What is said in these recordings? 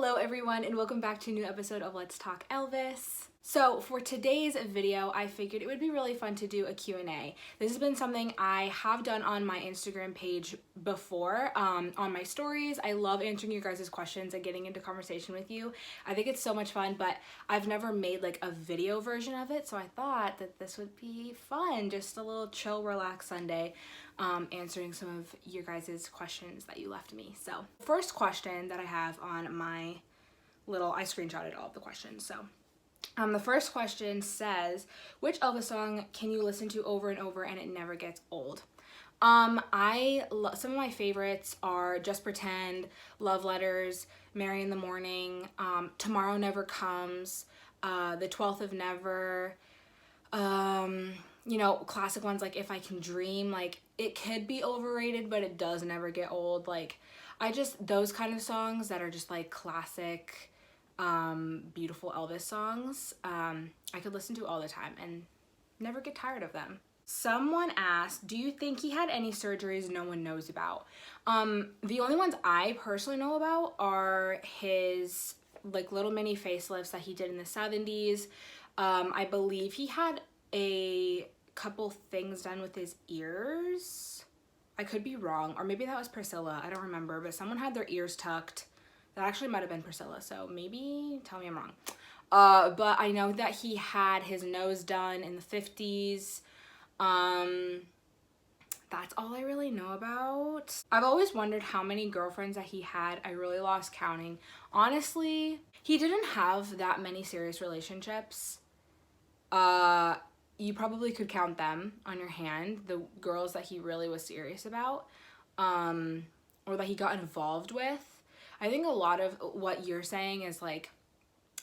Hello everyone and welcome back to a new episode of Let's Talk Elvis. So for today's video, I figured it would be really fun to do a Q&A. This has been something I have done on my Instagram page before, on my stories. I love answering your guys' questions and getting into conversation with you. I think it's so much fun, but I've never made like a video version of it, so I thought that this would be fun, just a little chill, relax Sunday, answering some of your guys' questions that you left me. So first question that I have on my I screenshotted all of the questions, so. The first question says, which Elvis song can you listen to over and over and it never gets old? Some of my favorites are Just Pretend, Love Letters, Mary in the Morning, Tomorrow Never Comes, The 12th of Never, you know, classic ones like If I Can Dream. Like, it could be overrated, but it does never get old. Like, those kind of songs that are just like classic, beautiful Elvis songs, I could listen to all the time and never get tired of them. Someone asked, do you think he had any surgeries no one knows about? The only ones I personally know about are his like little mini facelifts that he did in the 70s. I believe he had a couple things done with his ears. I could be wrong, or maybe that was Priscilla, I don't remember, but someone had their ears tucked. That actually might have been Priscilla, so maybe tell me I'm wrong. But I know that he had his nose done in the 50s. That's all I really know about. I've always wondered how many girlfriends that he had. I really lost counting. Honestly, he didn't have that many serious relationships. You probably could count them on your hand, the girls that he really was serious about, or that he got involved with. I think a lot of what you're saying is like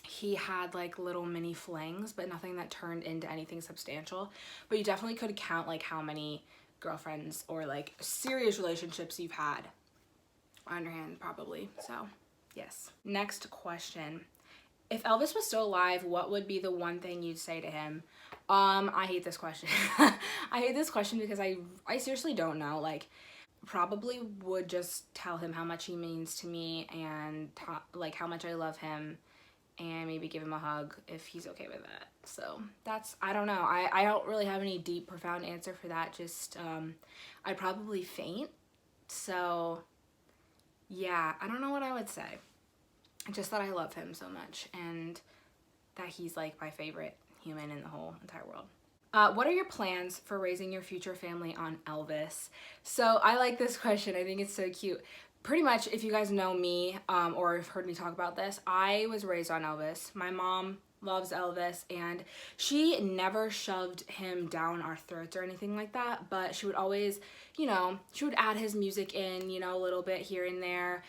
he had like little mini flings, but nothing that turned into anything substantial. But you definitely could count like how many girlfriends or like serious relationships you've had on your hand, probably. So yes. Next question. If Elvis was still alive, what would be the one thing you'd say to him? I hate this question. I hate this question because I seriously don't know. Like, probably would just tell him how much he means to me and like how much I love him, and maybe give him a hug if he's okay with that. So that's, I don't know. I don't really have any deep, profound answer for that. Just, I'd probably faint. So yeah, I don't know what I would say. Just that I love him so much and that he's like my favorite human in the whole entire world. What are your plans for raising your future family on Elvis? So I like this question. I think it's so cute. Pretty much, if you guys know me or have heard me talk about this, I was raised on Elvis. My mom loves Elvis, and she never shoved him down our throats or anything like that, but she would always, you know, she would add his music in, you know, a little bit here and there.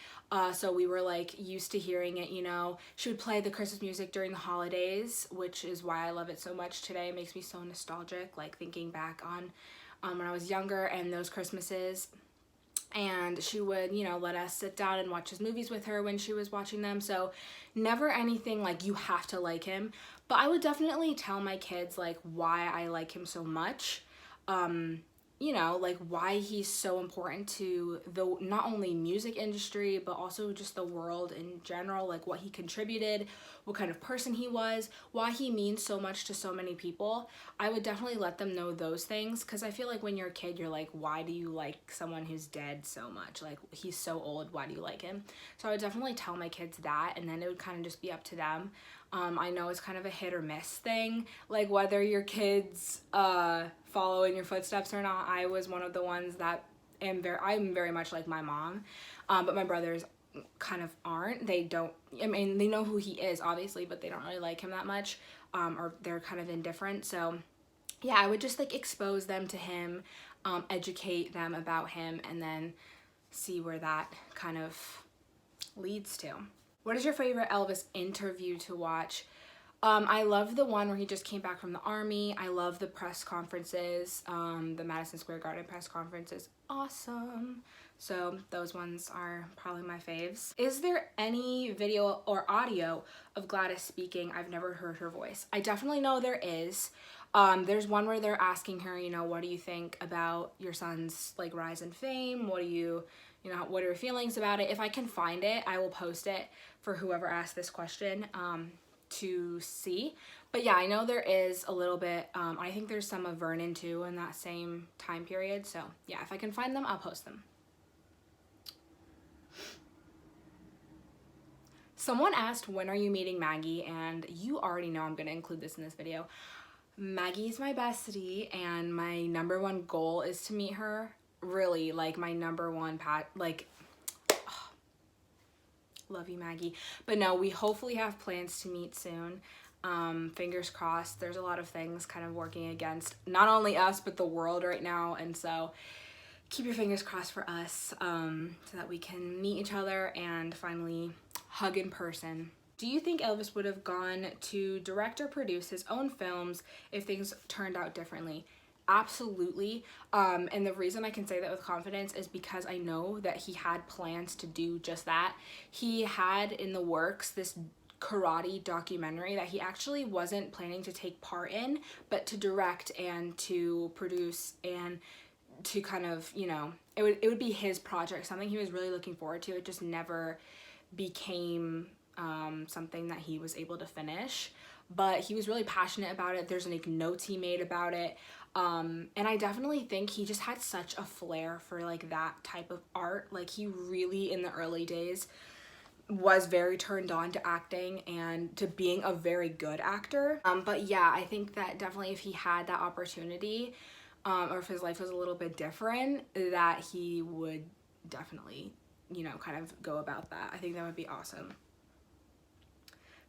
So we were like used to hearing it, you know. She would play the Christmas music during the holidays, which is why I love it so much today. It makes me so nostalgic, like thinking back on when I was younger and those Christmases. And she would, you know, let us sit down and watch his movies with her when she was watching them. So never anything like you have to like him. But I would definitely tell my kids like why I like him so much. You know, like why he's so important to the not only music industry but also just the world in general, like what he contributed, what kind of person he was, why he means so much to so many people. I would definitely let them know those things, because I feel like when you're a kid you're like, why do you like someone who's dead so much? Like, he's so old, why do you like him? So I would definitely tell my kids that, and then it would kind of just be up to them. I know it's kind of a hit or miss thing, like whether your kids follow in your footsteps or not. I was one of the ones that I'm very much like my mom, but my brothers kind of aren't. They don't, I mean, they know who he is obviously, but they don't really like him that much, or they're kind of indifferent. So yeah, I would just like expose them to him, educate them about him, and then see where that kind of leads to. What is your favorite Elvis interview to watch? I love the one where he just came back from the army. I love the press conferences. The Madison Square Garden press conference is awesome. So those ones are probably my faves. Is there any video or audio of Gladys speaking? I've never heard her voice. I definitely know there is. There's one where they're asking her, you know, what do you think about your son's like rise and fame? What do you you know, what are your feelings about it? If I can find it, I will post it for whoever asked this question to see. But yeah, I know there is a little bit, I think there's some of Vernon too in that same time period. So yeah, if I can find them, I'll post them. Someone asked, when are you meeting Maggie? And you already know I'm going to include this in this video. Maggie's my bestie, and my number one goal is to meet her. Really, like, my number one love you, Maggie. But no, we hopefully have plans to meet soon. Fingers crossed. There's a lot of things kind of working against not only us, but the world right now. And so keep your fingers crossed for us, so that we can meet each other and finally hug in person. Do you think Elvis would have gone to direct or produce his own films if things turned out differently? Absolutely. And the reason I can say that with confidence is because I know that he had plans to do just that. He had in the works this karate documentary that he actually wasn't planning to take part in, but to direct and to produce and to kind of, you know, it would be his project, something he was really looking forward to. It just never became something that he was able to finish, but he was really passionate about it. There's like notes he made about it, and I definitely think he just had such a flair for like that type of art. Like, he really in the early days was very turned on to acting and to being a very good actor. But yeah, I think that definitely if he had that opportunity, or if his life was a little bit different, that he would definitely, you know, kind of go about that. I think that would be awesome.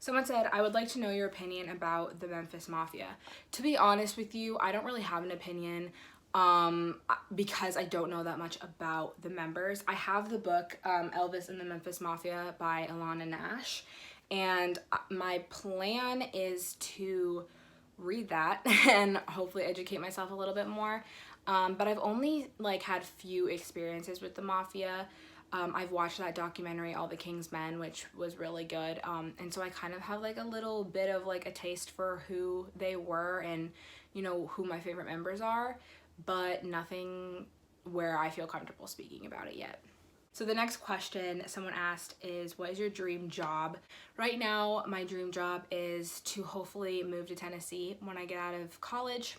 Someone said, I would like to know your opinion about the Memphis Mafia. To be honest with you, I don't really have an opinion, because I don't know that much about the members. I have the book, Elvis and the Memphis Mafia by Alana Nash, and my plan is to read that and hopefully educate myself a little bit more. But I've only like had few experiences with the Mafia. I've watched that documentary, All the King's Men, which was really good. And so I kind of have like a little bit of like a taste for who they were and, you know, who my favorite members are, but nothing where I feel comfortable speaking about it yet. So the next question someone asked is, what is your dream job? Right now, my dream job is to hopefully move to Tennessee when I get out of college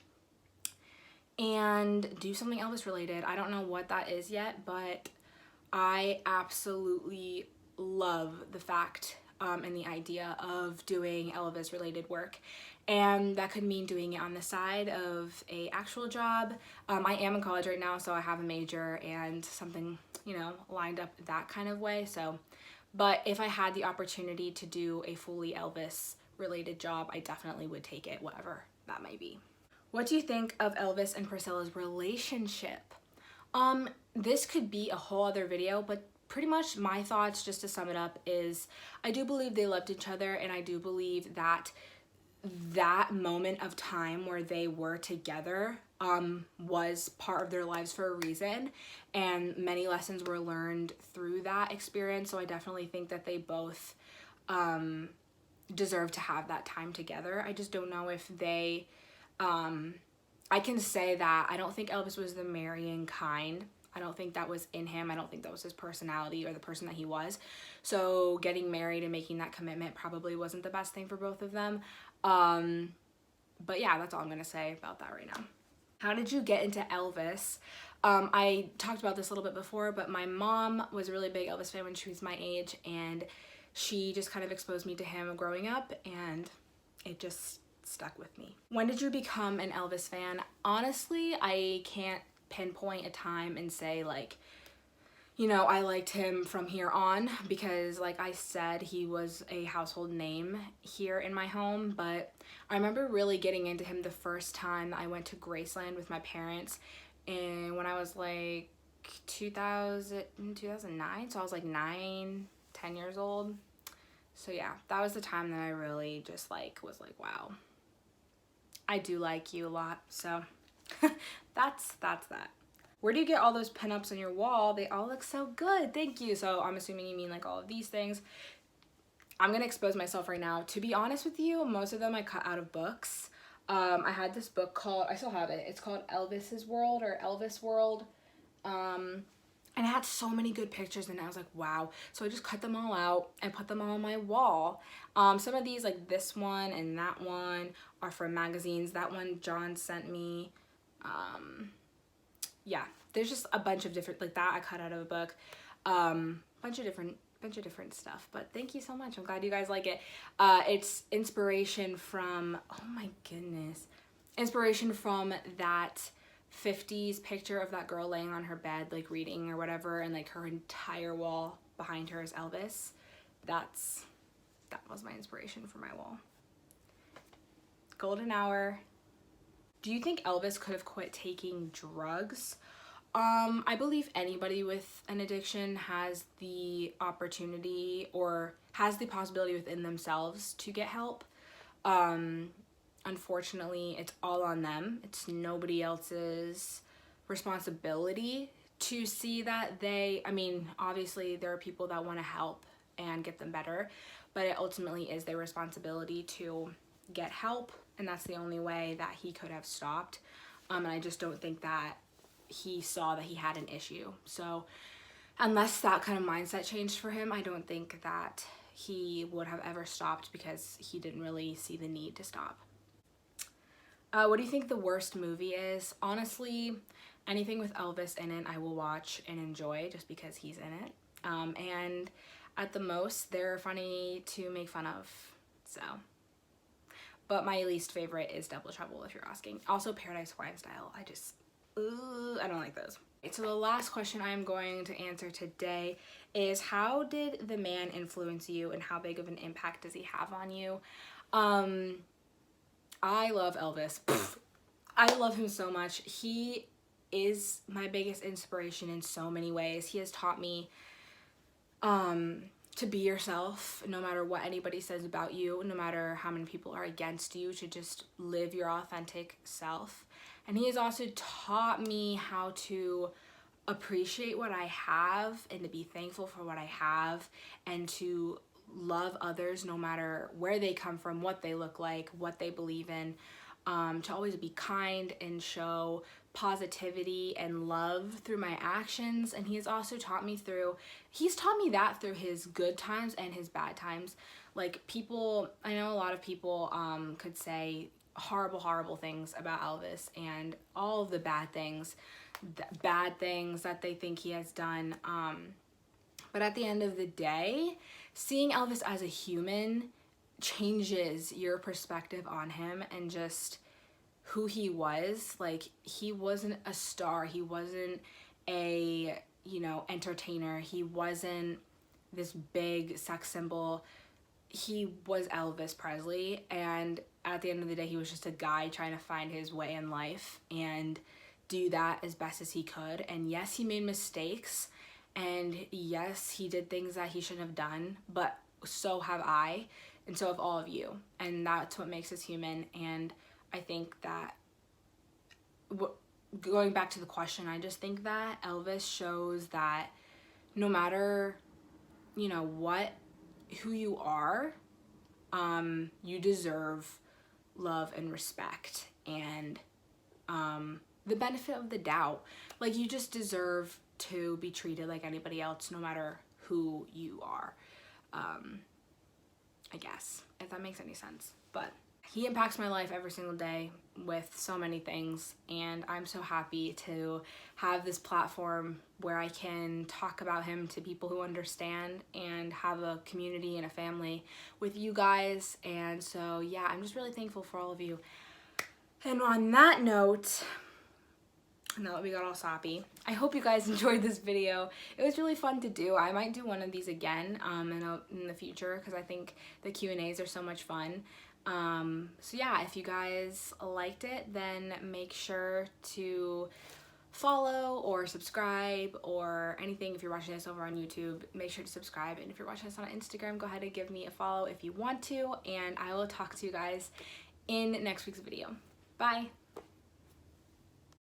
and do something Elvis related. I don't know what that is yet, but I absolutely love the fact and the idea of doing Elvis related work, and that could mean doing it on the side of a actual job. I am in college right now, so I have a major and something, you know, lined up that kind of way. So, but if I had the opportunity to do a fully Elvis related job, I definitely would take it, whatever that might be. What do you think of Elvis and Priscilla's relationship? This could be a whole other video, but pretty much my thoughts, just to sum it up, is I do believe they loved each other, and I do believe that that moment of time where they were together was part of their lives for a reason, and many lessons were learned through that experience. So I definitely think that they both deserve to have that time together. I just don't know if they I can say that I don't think Elvis was the marrying kind. I don't think that was in him. I don't think that was his personality or the person that he was. So getting married and making that commitment probably wasn't the best thing for both of them. But yeah, that's all I'm gonna say about that right now. How did you get into Elvis? I talked about this a little bit before, but my mom was a really big Elvis fan when she was my age, and she just kind of exposed me to him growing up, and it just stuck with me. When did you become an Elvis fan? Honestly, I can't pinpoint a time and say like, you know, I liked him from here on, because like I said, he was a household name here in my home. But I remember really getting into him the first time I went to Graceland with my parents, and when I was like 2009, so I was like 9-10 years old. So yeah, that was the time that I really just like was like, wow, I do like you a lot. So that's that. Where do you get all those pinups on your wall? They all look so good. Thank you. So I'm assuming you mean like all of these things. I'm gonna expose myself right now. To be honest with you, most of them I cut out of books. I had this book called, I still have it. It's called Elvis's World or Elvis World. And I had so many good pictures and I was like, wow. So I just cut them all out and put them all on my wall. Some of these, like this one and that one, are from magazines. That one John sent me. Yeah, there's just a bunch of different, like that I cut out of a book. Bunch of different stuff. But thank you so much. I'm glad you guys like it. It's inspiration from, oh my goodness, inspiration from that 50s picture of that girl laying on her bed, like reading or whatever, and like her entire wall behind her is Elvis. That was my inspiration for my wall. Golden hour. Do you think Elvis could have quit taking drugs? I believe anybody with an addiction has the opportunity or has the possibility within themselves to get help. Unfortunately, it's all on them. It's nobody else's responsibility to see that I mean, obviously there are people that want to help and get them better, but it ultimately is their responsibility to get help, and that's the only way that he could have stopped. And I just don't think that he saw that he had an issue. So unless that kind of mindset changed for him, I don't think that he would have ever stopped because he didn't really see the need to stop. What do you think the worst movie is? Honestly, anything with Elvis in it I will watch and enjoy just because he's in it. And at the most, they're funny to make fun of. So, but my least favorite is Double Trouble, if you're asking. Also Paradise Wine Style. I don't like those. So the last question I'm going to answer today is, how did the man influence you and how big of an impact does he have on you? I love Elvis. I love him so much. He is my biggest inspiration in so many ways. He has taught me to be yourself, no matter what anybody says about you, no matter how many people are against you, to just live your authentic self. And he has also taught me how to appreciate what I have and to be thankful for what I have and to love others no matter where they come from, what they look like, what they believe in, to always be kind and show positivity and love through my actions. And he's also taught me that through his good times and his bad times. Like I know a lot of people could say horrible things about Elvis and all of the bad things that they think he has done. But at the end of the day, seeing Elvis as a human changes your perspective on him and just who he was. Like, he wasn't a star. He wasn't a, entertainer. He wasn't this big sex symbol. He was Elvis Presley, and at the end of the day, he was just a guy trying to find his way in life and do that as best as he could. And yes, he made mistakes, and yes, he did things that he shouldn't have done, but so have I, and so have all of you, and that's what makes us human. And I think that, going back to the question, I just think that Elvis shows that no matter, who you are, you deserve love and respect and the benefit of the doubt. Like, you just deserve to be treated like anybody else, no matter who you are. I guess, if that makes any sense. But he impacts my life every single day with so many things, and I'm so happy to have this platform where I can talk about him to people who understand and have a community and a family with you guys. And so, yeah, I'm just really thankful for all of you. And on that note, now that we got all soppy, I hope you guys enjoyed this video. It was really fun to do. I might do one of these again in the future, because I think the Q&As are so much fun. So yeah, if you guys liked it, then make sure to follow or subscribe or anything. If you're watching this over on YouTube, make sure to subscribe. And if you're watching this on Instagram, go ahead and give me a follow if you want to. And I will talk to you guys in next week's video. Bye.